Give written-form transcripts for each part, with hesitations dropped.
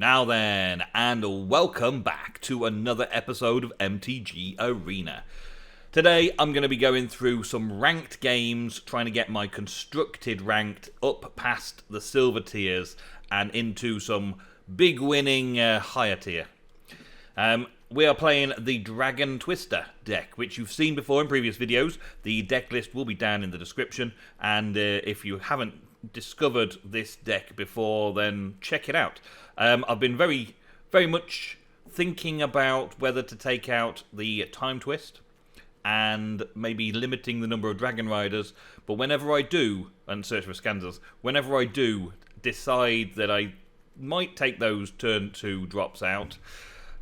Now then, and welcome back to another episode of MTG Arena. Today I'm going to be going through some ranked games, trying to get my constructed ranked up past the silver tiers and into some big winning higher tier. We are playing the Dragon Twister deck, which you've seen before in previous videos. The deck list will be down in the description, and if you haven't discovered this deck before, then check it out. I've been very much thinking about whether to take out the Time Twist and maybe limiting the number of Dragon Riders, but whenever I do, and search for Scansers, whenever I do decide that I might take those turn 2 drops out,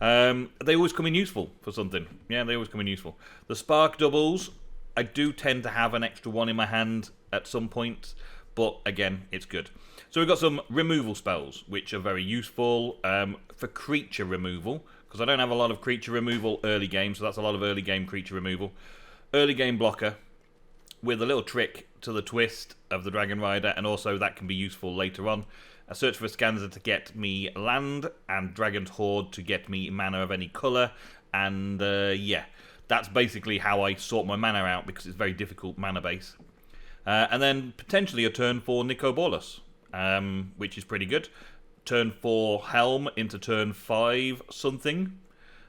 they always come in useful for something. Yeah, they always come in useful. The Spark doubles, I do tend to have an extra one in my hand at some point, but again, it's good. So we've got some removal spells, which are very useful for creature removal, because I don't have a lot of creature removal early game, so that's a lot of early game creature removal. Early game blocker, with a little trick to the twist of the Dragon Rider, and also that can be useful later on. A search for a Scanser to get me land, and Dragon's Hoard to get me mana of any colour, and yeah, that's basically how I sort my mana out, because it's very difficult mana base. And then potentially a turn for Nicol Bolas, which is pretty good. Turn 4 Helm into turn 5 something.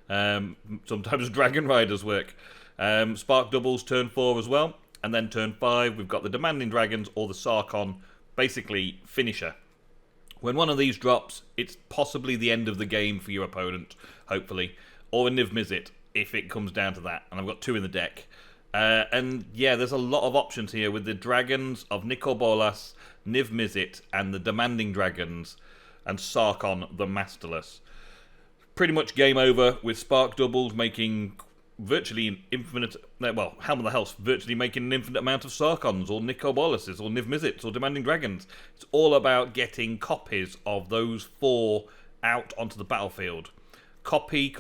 Sometimes Dragon Riders work. Spark doubles turn 4 as well. And then turn 5 we've got the Demanding Dragons or the Sarkhan, basically finisher. When one of these drops, it's possibly the end of the game for your opponent, hopefully. Or a Niv-Mizzet, if it comes down to that. And I've got 2 in the deck. And yeah, there's a lot of options here with the dragons of Nicol Bolas, Niv-Mizzet, and the Demanding Dragons, and Sarkhan the Masterless. Pretty much game over with Spark doubles making virtually an infinite, well, Helm of the House virtually making an infinite amount of Sarkhans, or Nicol Bolases, or Niv-Mizzets, or Demanding Dragons. It's all about getting copies of those 4 out onto the battlefield. Copy.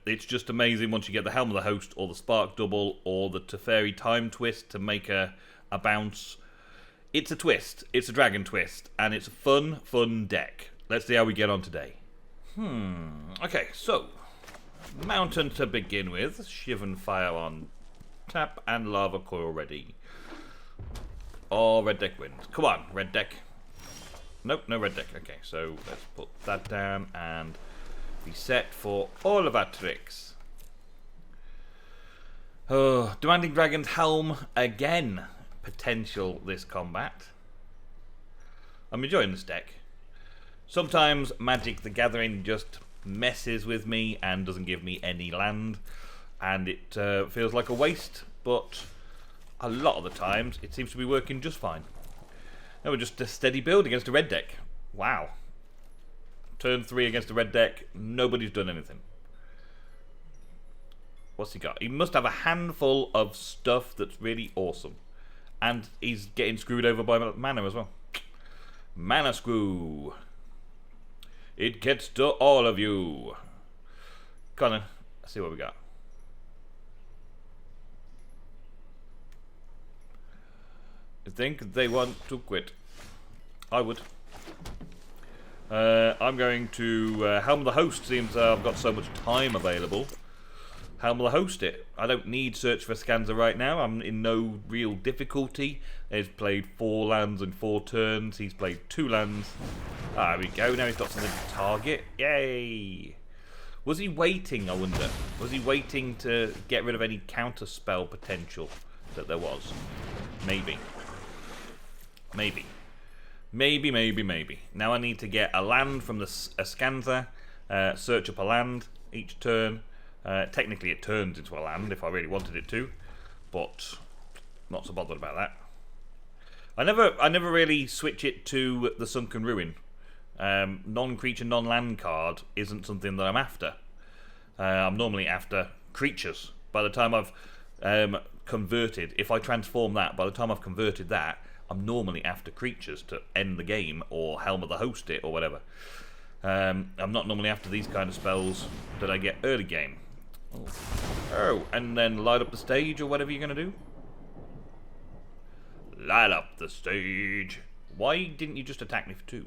It's just amazing once you get the Helm of the Host, or the Spark double, or the Teferi Time Twist to make a bounce. It's a twist. It's a Dragon Twist, and it's a fun deck. Let's see how we get on today. Okay, so Mountain to begin with. Shivan Fire on tap, and Lava Coil ready. Oh, red deck wins. Come on, red deck. Nope, no red deck. Okay, so let's put that down and be set for all of our tricks. Oh, Demanding Dragons Helm again. Potential this combat. I'm enjoying this deck. Sometimes Magic the Gathering just messes with me and doesn't give me any land, and it feels like a waste, but a lot of the times it seems to be working just fine. Now we're just a steady build against a red deck. Wow. Turn 3 against a red deck, nobody's done anything. What's he got? He must have a handful of stuff that's really awesome. And he's getting screwed over by mana as well. Mana screw. It gets to all of you. Connor, let's see what we got. I think they want to quit. I would. I'm going to Helm the Host. Seems I've got so much time available. Helm the Host it. I don't need Search for Scanser right now. I'm in no real difficulty. He's played 4 lands in 4 turns. He's played 2 lands. There we go. Now he's got something to target. Yay! Was he waiting, I wonder? Was he waiting to get rid of any counter spell potential that there was? Maybe. Maybe. Now I need to get a land from a Scanser, search up a land each turn. Technically it turns into a land if I really wanted it to, but not so bothered about that. I never really switch it to the Sunken Ruin. Non-creature, non-land card isn't something that I'm after. I'm normally after creatures. By the time I've converted, if I transform that, by the time I've converted that, I'm normally after creatures to end the game, or Helm of the Host it, or whatever. I'm not normally after these kind of spells that I get early game. Oh, and then light up the stage, or whatever you're going to do. Light up the stage. Why didn't you just attack me for 2?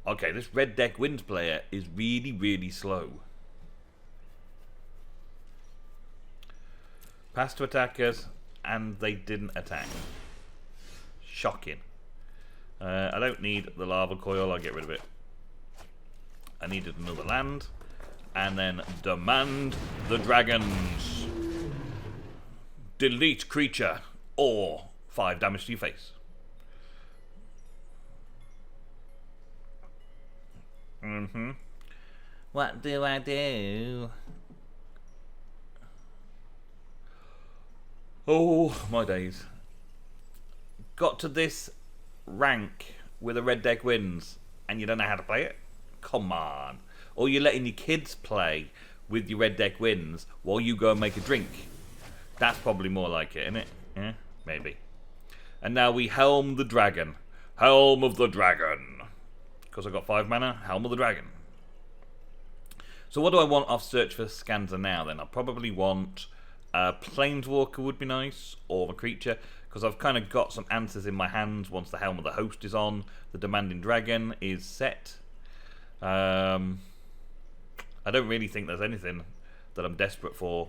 Okay, this red deck wins player is really, really slow. Pass to attackers, and they didn't attack. Shocking. I don't need the Lava Coil, I'll get rid of it. I needed another land. And then demand the dragons. Delete creature, or 5 damage to your face. What do I do? Oh, my days. Got to this rank with a red deck wins, and you don't know how to play it? Come on. Or you're letting your kids play with your red deck wins while you go and make a drink. That's probably more like it, isn't it? Yeah, maybe. And now we Helm the Dragon. Helm of the Dragon. Because I got 5 mana, Helm of the Dragon. So what do I want off Search for Scanza now then? I probably want a Planeswalker would be nice, or a creature, because I've kind of got some answers in my hands once the Helm of the Host is on. The Demanding Dragon is set. I don't really think there's anything that I'm desperate for.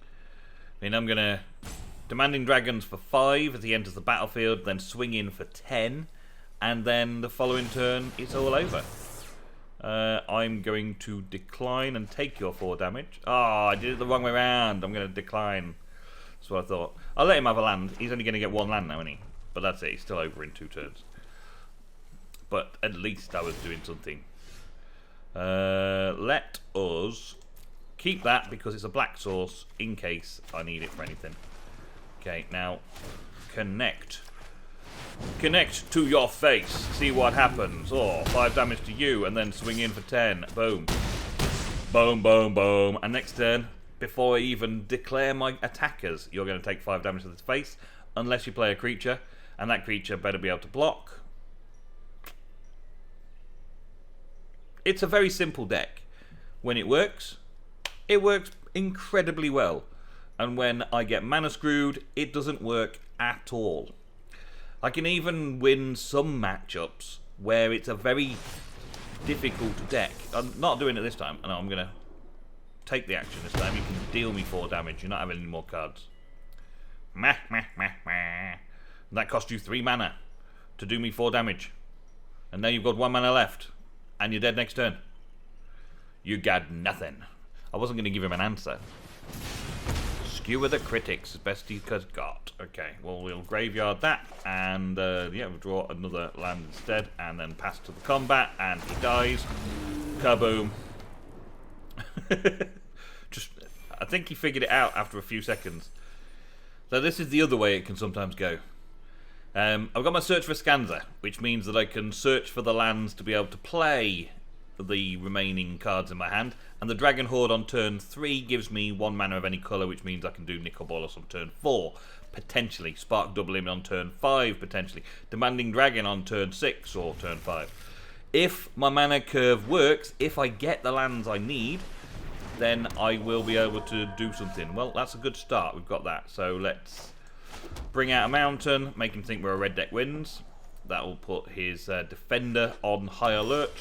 I mean, I'm going to Demanding Dragons for 5 as he enters the battlefield, then swing in for 10, and then the following turn it's all over. I'm going to decline and take your 4 damage. Oh, I did it the wrong way around. I'm going to decline. That's what I thought. I'll let him have a land. He's only going to get 1 land now, isn't he? But that's it. He's still over in 2 turns. But at least I was doing something. Let us keep that because it's a black source in case I need it for anything. Okay, now connect. Connect to your face. See what happens. Oh, 5 damage to you and then swing in for 10. Boom. Boom, boom, boom. And next turn, before I even declare my attackers, you're going to take 5 damage to the face unless you play a creature. And that creature better be able to block. It's a very simple deck. When it works incredibly well. And when I get mana screwed, it doesn't work at all. I can even win some matchups where it's a very difficult deck. I'm not doing it this time. No, I'm going to take the action this time. You can deal me 4 damage. You're not having any more cards. Meh, meh, meh, meh. That cost you 3 mana to do me 4 damage. And now you've got 1 mana left. And you're dead next turn. You got nothing. I wasn't going to give him an answer. Skewer the critics as best he could got. Okay, well, we'll graveyard that. And, yeah, we'll draw another land instead. And then pass to the combat. And he dies. Kaboom. I think he figured it out after a few seconds. So this is the other way it can sometimes go. I've got my Search for Scanza, which means that I can search for the lands to be able to play the remaining cards in my hand. And the Dragon Hoard on turn 3 gives me 1 mana of any colour, which means I can do Nicol Bolas on turn 4, potentially. Spark Double him on turn 5, potentially. Demanding Dragon on turn 6 or turn 5. If my mana curve works, if I get the lands I need, then I will be able to do something. Well, that's a good start. We've got that. So let's bring out a mountain, make him think we're a red deck wins. That will put his defender on high alert.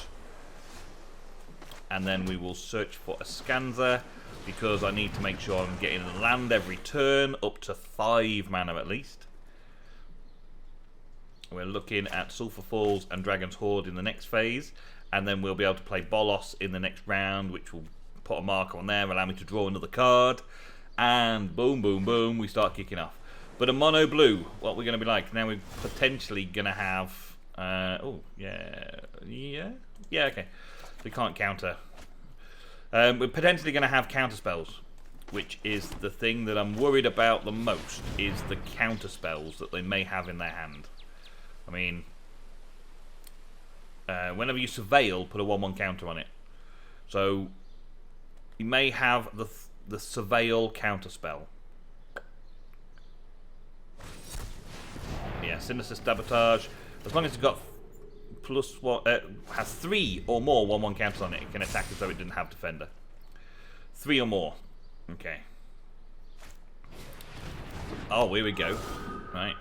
And then we will search for a Scanza because I need to make sure I'm getting a land every turn, up to 5 mana at least. We're looking at Sulfur Falls and Dragon's Hoard in the next phase. And then we'll be able to play Bolas in the next round, which will put a marker on there, allow me to draw another card. And boom, boom, boom, we start kicking off. But a mono blue, what we're going to be like. Now we're potentially going to have... oh, yeah. Yeah, okay. We can't counter. We're potentially going to have counter spells, which is the thing that I'm worried about the most, is the counter spells that they may have in their hand. I mean, whenever you surveil, put a 1/1 counter on it. So, you may have the surveil counter spell. Yeah, Sinister Sabotage. As long as it's got has 3 or more 1/1 counters on it, it can attack as though it didn't have defender. 3 or more. Okay. Oh, here we go. Right.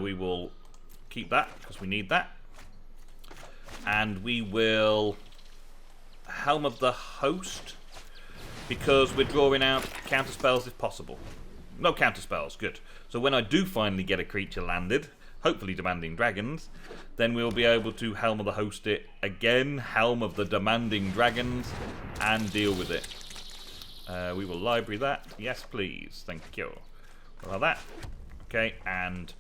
We will keep that because we need that. And we will Helm of the Host, because we're drawing out counter spells if possible. No counter spells, good. So when I do finally get a creature landed, hopefully Demanding Dragons, then we'll be able to Helm of the Host it again, Helm of the Demanding Dragons, and deal with it. We will library that. Yes, please. Thank you. We'll have that. Okay, and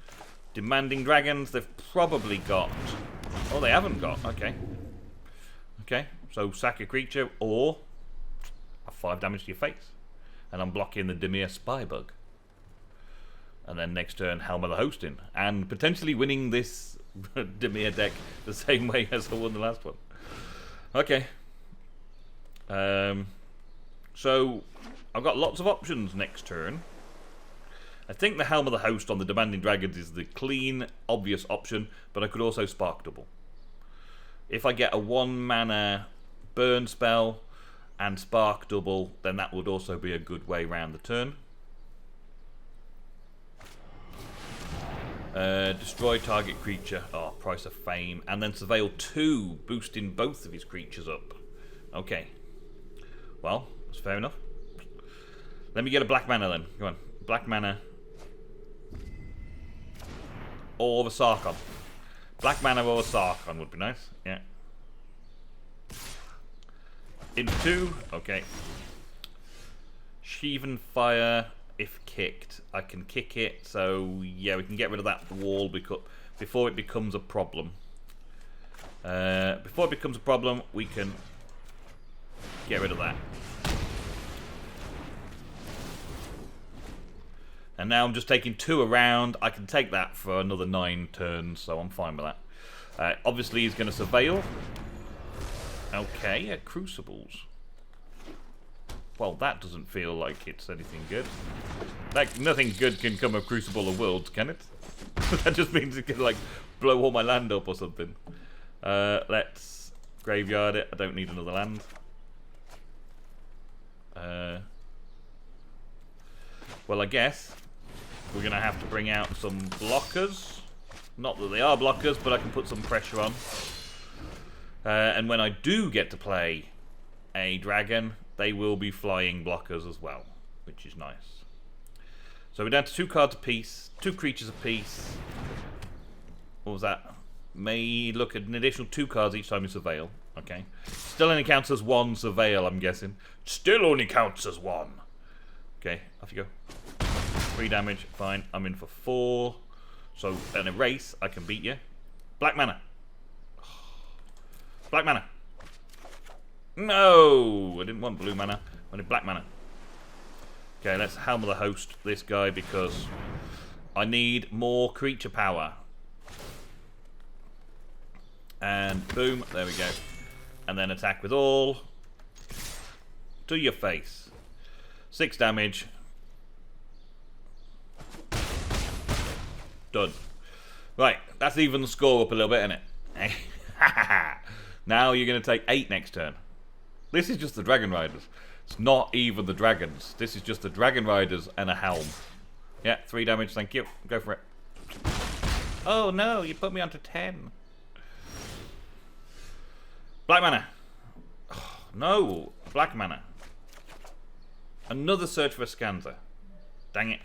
Demanding Dragons, they've probably got... Oh, they haven't got. Okay. Okay, so sack a creature, or... 5 damage to your face. And I'm blocking the Dimir Spybug. And then next turn, Helm of the Hosting. And potentially winning this Dimir deck the same way as I won the last one. Okay. So, I've got lots of options next turn. I think the Helm of the Host on the Demanding Dragons is the clean, obvious option, but I could also Spark Double. If I get a 1-mana burn spell and Spark Double, then that would also be a good way round the turn. Destroy target creature. Oh, Price of Fame. And then Surveil 2, boosting both of his creatures up. Okay. Well, that's fair enough. Let me get a black mana then. Come on. Black mana. Or the Sarkhan. Black mana or Sarkhan would be nice. Yeah. Into 2. Okay. Shivan Fire. If kicked, I can kick it. So, yeah, we can get rid of that wall before it becomes a problem. Before it becomes a problem, we can get rid of that. And now I'm just taking 2 around. I can take that for another 9 turns, so I'm fine with that. Obviously, he's going to Surveil. Okay, Crucibles. Well, that doesn't feel like it's anything good. Like, nothing good can come of Crucible of Worlds, can it? That just means it can, like, blow all my land up or something. Let's graveyard it. I don't need another land. Well, I guess we're going to have to bring out some blockers. Not that they are blockers, but I can put some pressure on. And when I do get to play a dragon, they will be flying blockers as well, which is nice. So we're down to 2 cards apiece, 2 creatures apiece. What was that? May look at an additional 2 cards each time you Surveil. Okay. Still only counts as 1 Surveil, I'm guessing. Still only counts as 1. Okay, off you go. 3 damage, fine. I'm in for 4. So an erase, I can beat you. Black mana. Black mana. No! I didn't want blue mana. I wanted black mana. Okay, let's Helm of the Host this guy because I need more creature power. And boom, there we go. And then attack with all. To your face. 6 damage. Done. Right, that's even the score up a little bit, isn't it? Now you're going to take 8 next turn. This is just the Dragon Riders. It's not even the dragons. This is just the Dragon Riders and a Helm. Yeah, 3 damage, thank you. Go for it. Oh no, you put me onto 10. Black mana. Oh, no, black mana. Another search for a Scanza. Dang it.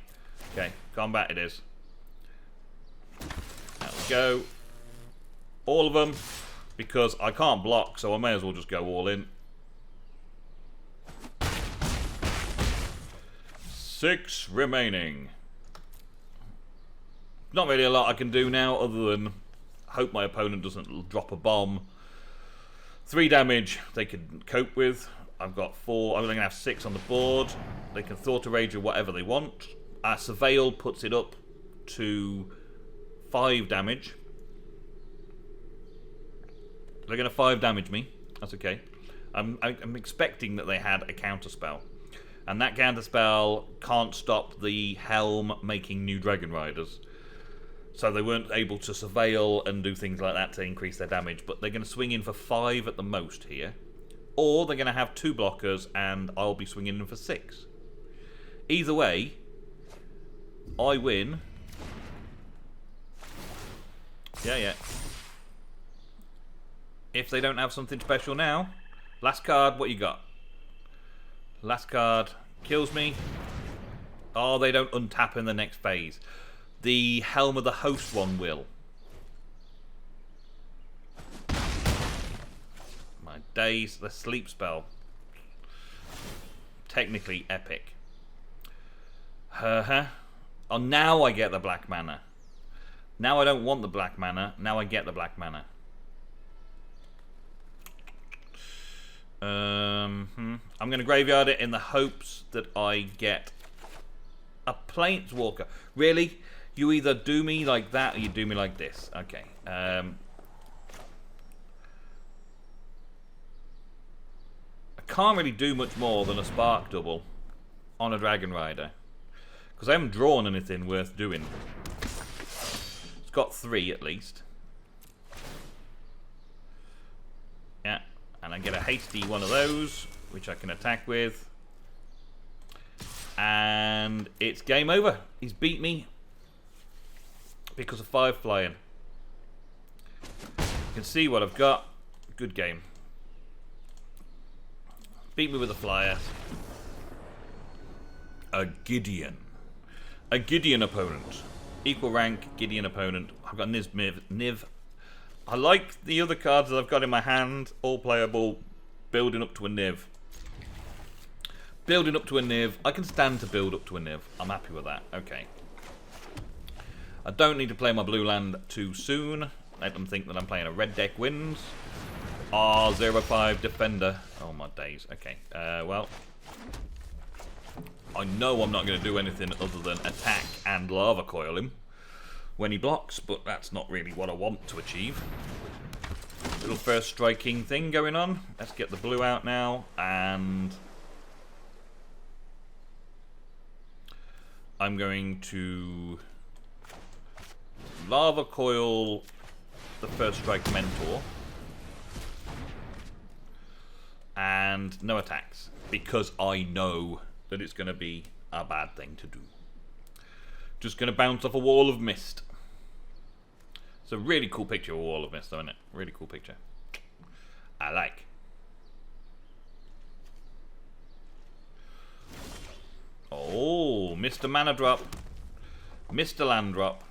Okay, combat it is. There we go. All of them, because I can't block, so I may as well just go all in. 6 remaining. Not really a lot I can do now other than hope my opponent doesn't drop a bomb. 3 damage they can cope with. I've got 4. I'm only going to have 6 on the board. They can Thought Rage or whatever they want. Surveil puts it up to 5 damage. They're going to 5 damage me. That's okay. I'm expecting that they had a counterspell. And that counterspell can't stop the Helm making new Dragon Riders. So they weren't able to Surveil and do things like that to increase their damage. But they're going to swing in for 5 at the most here. Or they're going to have 2 blockers and I'll be swinging in for 6. Either way, I win. Yeah. If they don't have something special now. Last card, what you got? Last card kills me. Oh, they don't untap in the next phase. The Helm of the Host one will. My days, the sleep spell. Technically epic. Oh, now I get the black mana. Now I don't want the black mana. Now I get the black mana. I'm going to graveyard it in the hopes that I get a Planeswalker. Really? You either do me like that or you do me like this. Okay. I can't really do much more than a Spark Double on a Dragonrider. Because I haven't drawn anything worth doing. It's got 3 at least. Yeah. And I get a hasty one of those, which I can attack with. And it's game over. He's beat me because of 5 flying. You can see what I've got. Good game. Beat me with a flyer. A Gideon. A Gideon opponent. Equal rank, Gideon opponent. I've got Niv. I like the other cards that I've got in my hand. All playable. Building up to a Niv. Building up to a Niv. I can stand to build up to a Niv. I'm happy with that. Okay. I don't need to play my blue land too soon. Let them think that I'm playing a red deck wins. R05 defender. Oh my days. Okay. Well. I know I'm not going to do anything other than attack and Lava Coil him when he blocks, but that's not really what I want to achieve. Little first striking thing going on. Let's get the blue out now, and I'm going to Lava Coil the first strike mentor, and no attacks, because I know that it's going to be a bad thing to do. Just going to bounce off a wall of mist. It's a really cool picture of a wall of mist, though, isn't it? Really cool picture. I like. Oh, Mr. Mana Drop. Mr. Land Drop.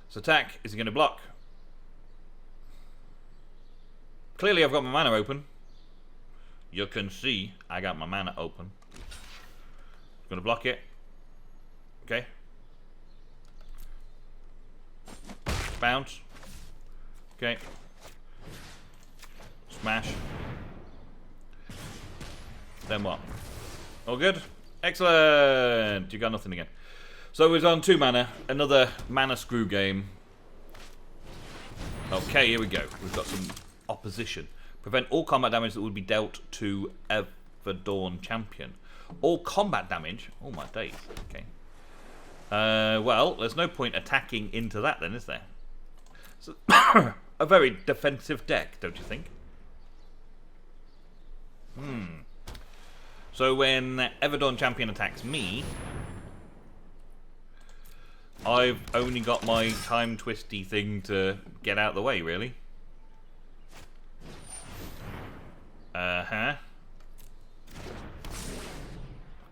So attack, is he going to block? Clearly I've got my mana open. You can see I got my mana open. Gonna block it. Okay. Bounce. Okay. Smash. Then what? All good? Excellent! You got nothing again. So it's on 2 mana. Another mana screw game. Okay, here we go. We've got some opposition. Prevent all combat damage that would be dealt to Everdawn champion. All combat damage? Oh my days. Okay. Well, there's no point attacking into that then, is there? So a very defensive deck, don't you think? So when Everdawn champion attacks me, I've only got my time twisty thing to get out of the way, really.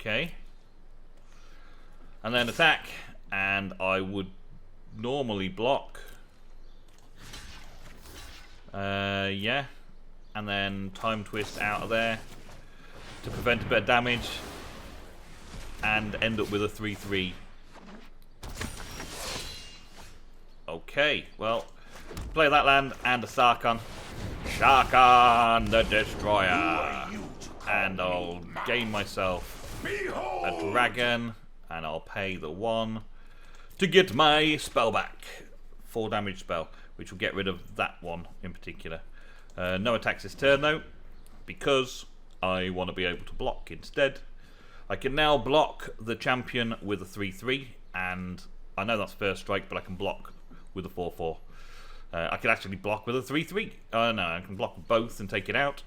Okay. And then attack, and I would normally block. Yeah. And then time twist out of there to prevent a bit of damage and end up with a 3/3. Okay, well, play that land and a Sarkhan. Sarkhan the Destroyer. And I'll gain myself a dragon, and I'll pay the 1 to get my spell back. 4 damage spell, which will get rid of that one in particular. No attacks this turn though, because I want to be able to block instead. I can now block the champion with a 3/3, and I know that's first strike, but I can block with a 4/4. I can actually block with a 3/3. No, I can block both and take it out,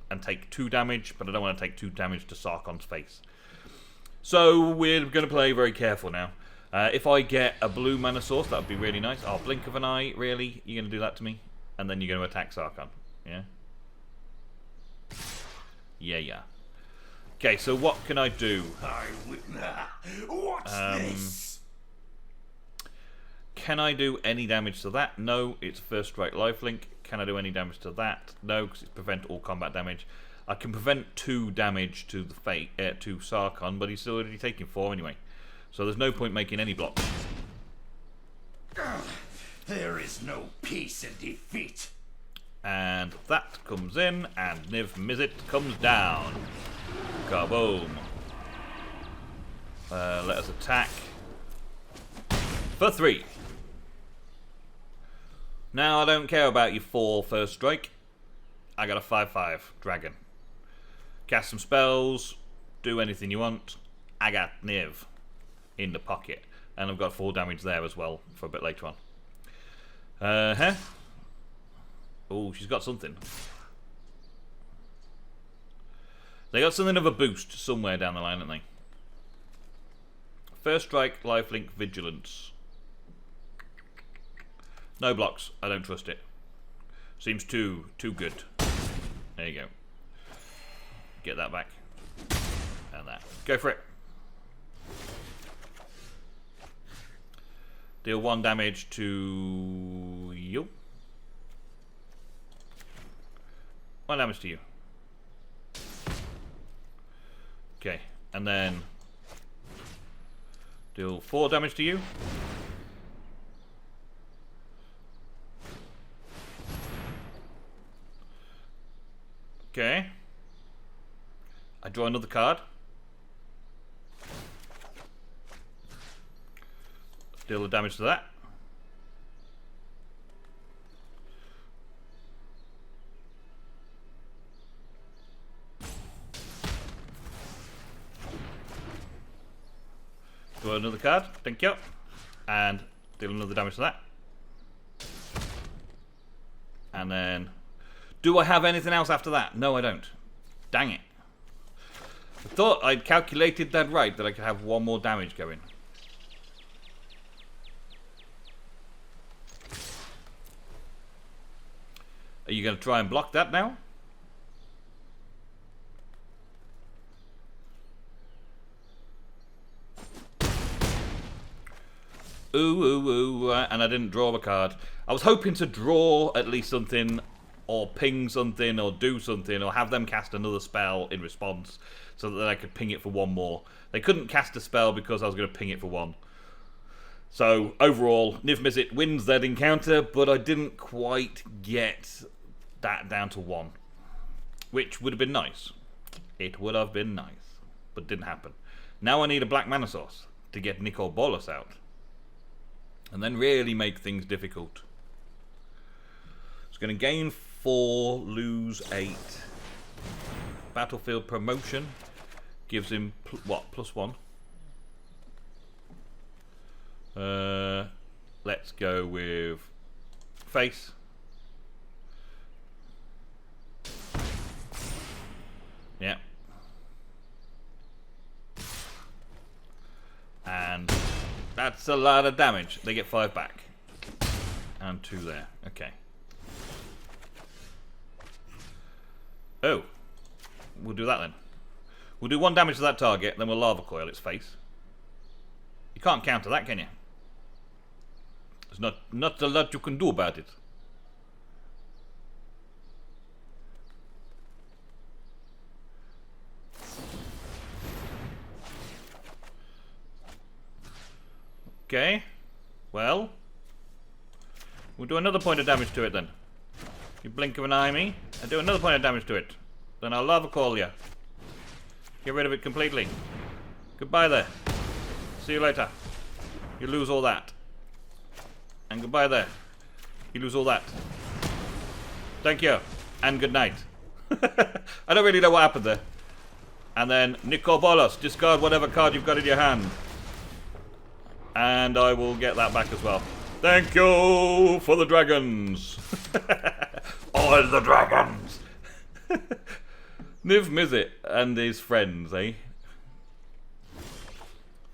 and take 2 damage, but I don't want to take 2 damage to Sarkhan's face. So we're going to play very careful now. If I get a blue mana source, that would be really nice. Oh, blink of an eye, really? You're going to do that to me? And then you're going to attack Sarkhan, yeah? Yeah. Okay, so what can I do? What's this? Can I do any damage to that? No, it's first strike lifelink. Can I do any damage to that? No, because it's prevent all combat damage. I can prevent 2 damage to the to Sarkhan, but he's still already taking 4 anyway. So there's no point making any blocks. There is no peace in defeat. And that comes in, and Niv-Mizzet comes down. Kaboom. Let us attack. For 3. Now I don't care about your 4 first strike. I got a 5/5 dragon. Cast some spells. Do anything you want. I got Niv in the pocket. And I've got 4 damage there as well for a bit later on. Oh, she's got something. They got something of a boost somewhere down the line, haven't they? First strike, lifelink, vigilance. No blocks. I don't trust it. Seems too good. There you go. Get that back. And that. Go for it. Deal 1 damage to you. 1 damage to you. Okay, and then deal 4 damage to you. Okay. I draw another card. Deal the damage to that. Draw another card, thank you. And deal another damage to that. And then... do I have anything else after that? No, I don't. Dang it. I thought I'd calculated that right, that I could have 1 more damage going. Are you going to try and block that now? Ooh, and I didn't draw a card. I was hoping to draw at least something, or ping something, or do something, or have them cast another spell in response, so that I could ping it for 1 more. They couldn't cast a spell because I was going to ping it for 1. So, overall, Niv-Mizzet wins that encounter, but I didn't quite get that down to 1. Which would have been nice. It would have been nice, but didn't happen. Now I need a black mana source to get Nicol Bolas out. And then really make things difficult. It's going to gain 4, lose 8. Battlefield promotion gives him what? +1. Let's go with face. Yeah. And that's a lot of damage. They get 5 back. And 2 there. Okay. Oh. We'll do that then. We'll do 1 damage to that target, then we'll Lava Coil its face. You can't counter that, can you? There's not a lot you can do about it. Okay. Well. We'll do another point of damage to it then. You blink of an eye me, and do another point of damage to it. Then I'll Lava Coil you. Get rid of it completely. Goodbye there. See you later. You lose all that. And goodbye there. You lose all that. Thank you. And good night. I don't really know what happened there. And then Nicol Bolas, discard whatever card you've got in your hand. And I will get that back as well. Thank you for the dragons. All the dragons. Niv-Mizzet and his friends, eh?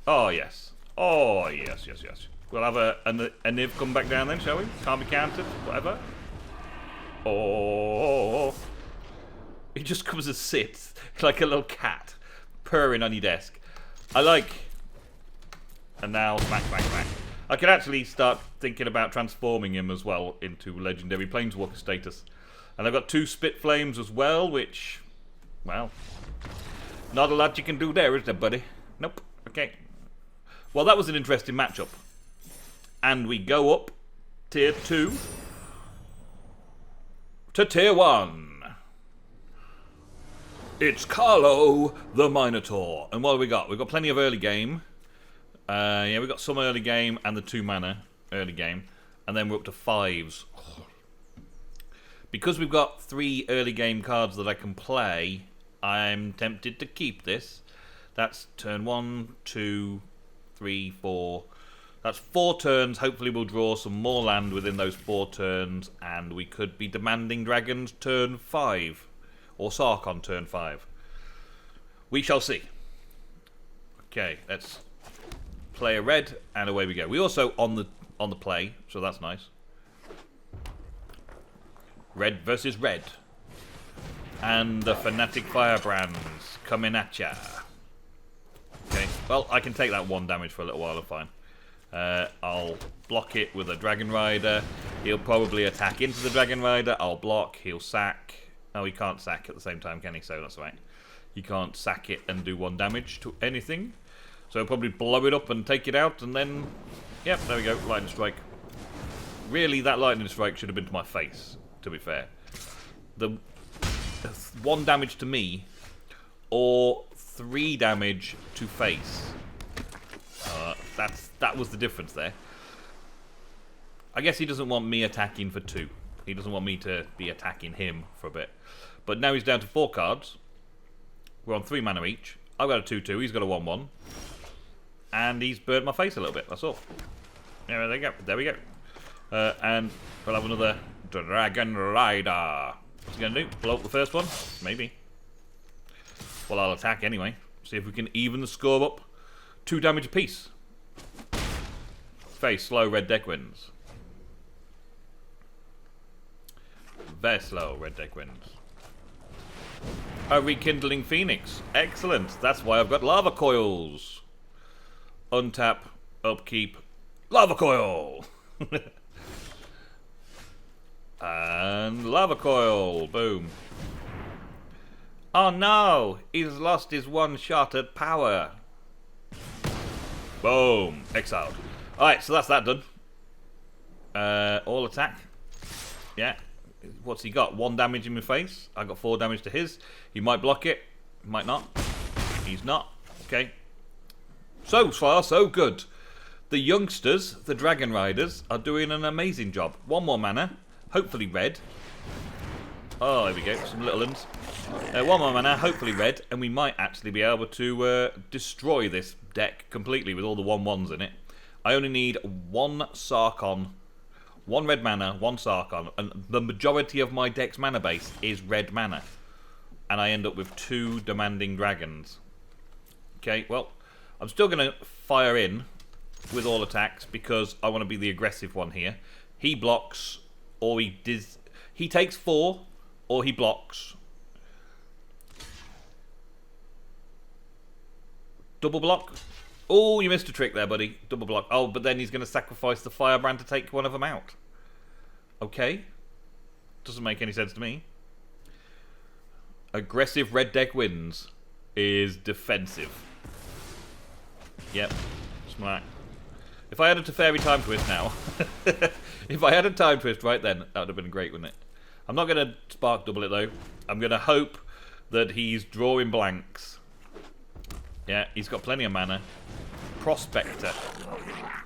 Oh, yes. Oh, yes, yes, yes. We'll have a Niv come back down then, shall we? Can't be countered, whatever. Oh. He just comes and sits like a little cat, purring on your desk. I like... And now, smack, smack, smack. I could actually start thinking about transforming him as well into legendary planeswalker status. And I've got 2 spit flames as well, which... Well... Not a lot you can do there, is there, buddy? Nope. Okay. Well, that was an interesting matchup. And we go up tier 2 to tier 1. It's Carlo the Minotaur. And what have we got? We've got plenty of early game. Yeah, we've got some early game and the 2 mana early game. And then we're up to 5s. Because we've got 3 early game cards that I can play, I'm tempted to keep this. That's turn 1, 2, 3, 4. That's 4 turns. Hopefully we'll draw some more land within those 4 turns. And we could be demanding dragons turn 5. Or Sarkhan turn 5. We shall see. Okay, let's play a red, and away we go. We also on the play, so that's nice. Red versus red. And the Fanatic Firebrands coming at ya. Okay, well, I can take that 1 damage for a little while, I'm fine. I'll block it with a Dragonrider. He'll probably attack into the Dragonrider. I'll block, he'll sack. Oh, he can't sack at the same time, can he? So that's right. You can't sack it and do 1 damage to anything. So I'll probably blow it up and take it out, and then... Yep, there we go, lightning strike. Really, that lightning strike should have been to my face, to be fair. The 1 damage to me, or 3 damage to face. That was the difference there. I guess he doesn't want me attacking for 2. He doesn't want me to be attacking him for a bit. But now he's down to 4 cards. We're on 3 mana each. I've got a 2/2. He's got a 1/1. And he's burnt my face a little bit. That's all. Yeah, there we go. There we go. And we'll have another Dragonrider. What's he going to do? Blow up the first one? Maybe. Well, I'll attack anyway. See if we can even the score up. 2 damage apiece. Face slow, red deck wins. Very slow, red deck wins. A rekindling phoenix. Excellent. That's why I've got lava coils. Untap, upkeep, lava coil. And lava coil. Boom. Oh no, he's lost his 1 shot at power. Boom. Exiled. Alright, so that's that done. All attack. Yeah. What's he got? 1 damage in my face. I got 4 damage to his. He might block it. Might not. He's not. Okay. So far, so good. The youngsters, the Dragon Riders, are doing an amazing job. 1 more mana. Hopefully red. Oh, there we go. Some little uns. 1 more mana. Hopefully red. And we might actually be able to destroy this deck completely with all the 1/1s in it. I only need 1 Sarkhan. 1 red mana, 1 Sarkhan, and the majority of my deck's mana base is red mana. And I end up with 2 demanding dragons. Okay, well, I'm still going to fire in with all attacks because I want to be the aggressive one here. He blocks, or he takes 4, or he blocks. Double block. Oh, you missed a trick there, buddy. Double block. Oh, but then he's going to sacrifice the Firebrand to take one of them out. Okay. Doesn't make any sense to me. Aggressive red deck wins is defensive. Yep. Smart. If I had a Teferi time twist now. If I had a time twist right then, that would have been great, wouldn't it? I'm not going to spark double it, though. I'm going to hope that he's drawing blanks. Yeah, he's got plenty of mana. Prospector.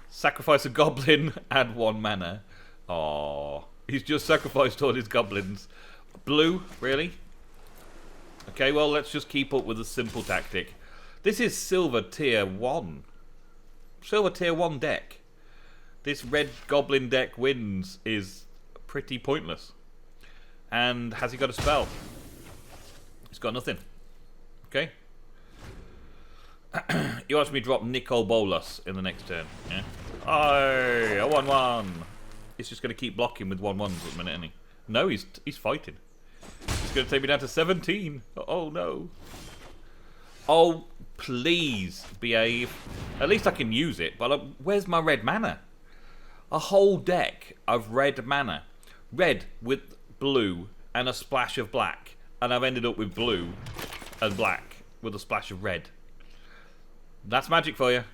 Sacrifice a goblin, add 1 mana. Aww. He's just sacrificed all his goblins. Blue? Really? Okay, well, let's just keep up with a simple tactic. This is Silver Tier 1. Silver Tier 1 deck. This red goblin deck wins is pretty pointless. And has he got a spell? He's got nothing. Okay. You watch me drop Nicol Bolas in the next turn. Yeah. Oh, a 1/1. He's just going to keep blocking with 1/1s at the minute, isn't he? No, he's fighting. He's going to take me down to 17. Oh no. Oh, please behave. At least I can use it. But where's my red mana? A whole deck of red mana. Red with blue and a splash of black. And I've ended up with blue and black with a splash of red. That's magic for you.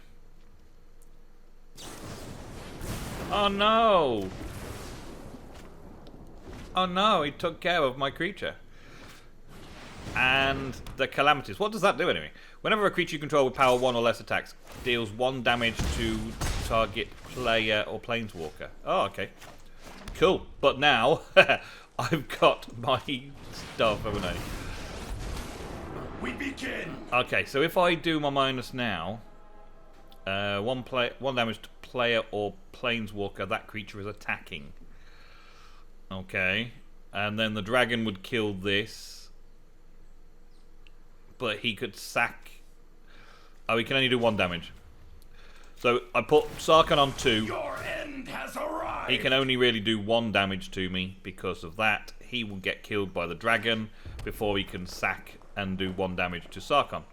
Oh no! Oh no, he took care of my creature. And the calamities. What does that do anyway? Whenever a creature you control with power 1 or less attacks, deals 1 damage to target player or planeswalker. Oh, okay. Cool. But now, I've got my stuff, haven't I? We begin. Okay, so if I do my minus now, 1 damage to player or planeswalker, that creature is attacking. Okay, and then the dragon would kill this, but he could sack. Oh, he can only do 1 damage. So I put Sarkhan on 2. Your end has arrived. He can only really do 1 damage to me because of that. He will get killed by the dragon before he can sack and do 1 damage to Sarkhan.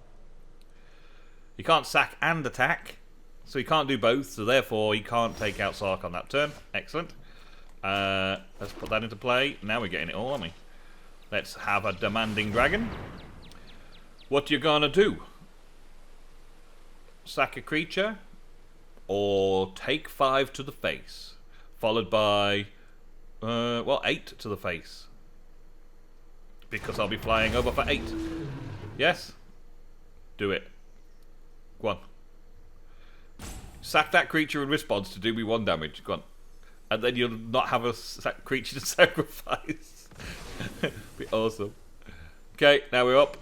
He can't sack and attack, so he can't do both, so therefore he can't take out Sarkhan that turn. Excellent. Let's put that into play. Now we're getting it all, aren't we? Let's have a demanding dragon. What you gonna do? Sack a creature or take 5 to the face, followed by 8 to the face, because I'll be flying over for 8. Yes? Do it. Go on. Sack that creature in response to do me 1 damage. Go on. And then you'll not have a creature to sacrifice. Be awesome. Okay, now we're up.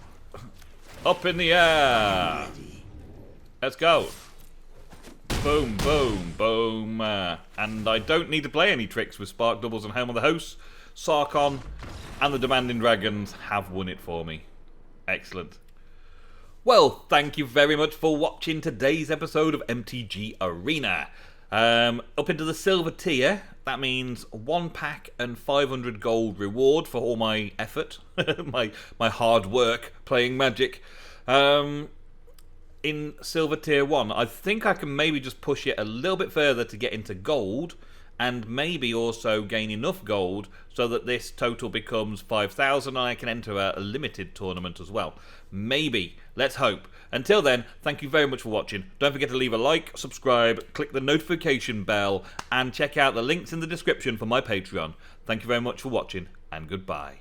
Up in the air. Let's go. Boom, boom, boom. And I don't need to play any tricks with Spark Doubles and Helm of the Host. Sarkhan and the Demanding Dragons have won it for me. Excellent. Well, thank you very much for watching today's episode of MTG Arena. Up into the silver tier, that means 1 pack and 500 gold reward for all my effort, my hard work playing Magic. In silver tier 1, I think I can maybe just push it a little bit further to get into gold, and maybe also gain enough gold so that this total becomes 5,000 and I can enter a limited tournament as well. Maybe. Let's hope. Until then, thank you very much for watching. Don't forget to leave a like, subscribe, click the notification bell, and check out the links in the description for my Patreon. Thank you very much for watching, and goodbye.